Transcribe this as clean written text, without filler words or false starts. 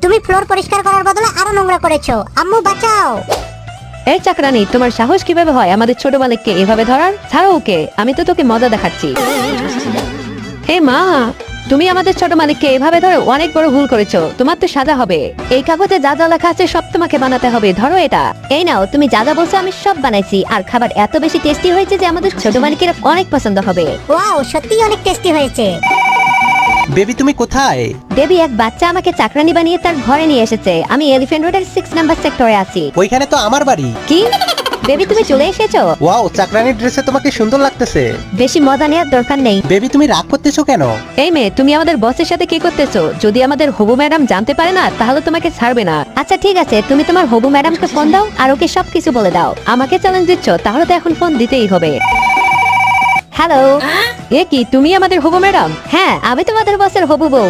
তুমি ফ্লোর পরিষ্কার করার বদলে আরো নোংরা করেছো। আম্মু বাঁচাও। এই চাকরানি, তোমার সাহস কিভাবে হয় আমাদের ছোট মালিককে এভাবে ধরার? ছাড়ো ওকে, আমি তো তোকে মজা দেখাচ্ছি। হে মা, তুমি আমাদের ছোট মালিককে এভাবে ধরে অনেক বড় ভুল করেছো। তোমার তো সাজা হবে। এই কাগজে যা যা লেখা আছে সব তোমাকে বানাতে হবে। ধরো এটা। এই নাও, তুমি যা যা বলছো আমি সব বানাইছি। আর খাবার এত বেশি টেস্টি হয়েছে যে আমাদের ছোট মালিকের অনেক পছন্দ হবে। ওয়াও, সত্যিই অনেক টেস্টি হয়েছে। বেবি তুমি কোথায়? দেবী, এক বাচ্চা আমাকে চাকরানি বানিয়ে তার ঘরে নিয়ে এসেছে। আমি এলিফ্যান্ট রোডের 6 নাম্বার সেক্টরে আছি। ওইখানে তো আমার বাড়ি। কি বেবি, তুমি চলে এসেছো? ওয়াও, চাকরানির ড্রেসে তোমাকে সুন্দর লাগতেছে। বেশি মজা নেওয়ার দরকার নেই। বেবি তুমি রাগ করতেছো কেন? এই মেয়ে, তুমি আমাদের বসের সাথে কি করতেছো? যদি আমাদের হবু ম্যাডাম জানতে পারে না তাহলে তোমাকে ছাড়বে না। আচ্ছা ঠিক আছে, তুমি তোমার হবু ম্যাডামকে ফোন দাও আর ওকে সবকিছু বলে দাও। আমাকে চ্যালেঞ্জ দিচ্ছ? তাহলে তো এখন ফোন দিতেই হবে। হ্যালো। এ কি, তুমি আমাদের হবু ম্যাডাম? হ্যাঁ, আমি তোমাদের বসের হবু বউ।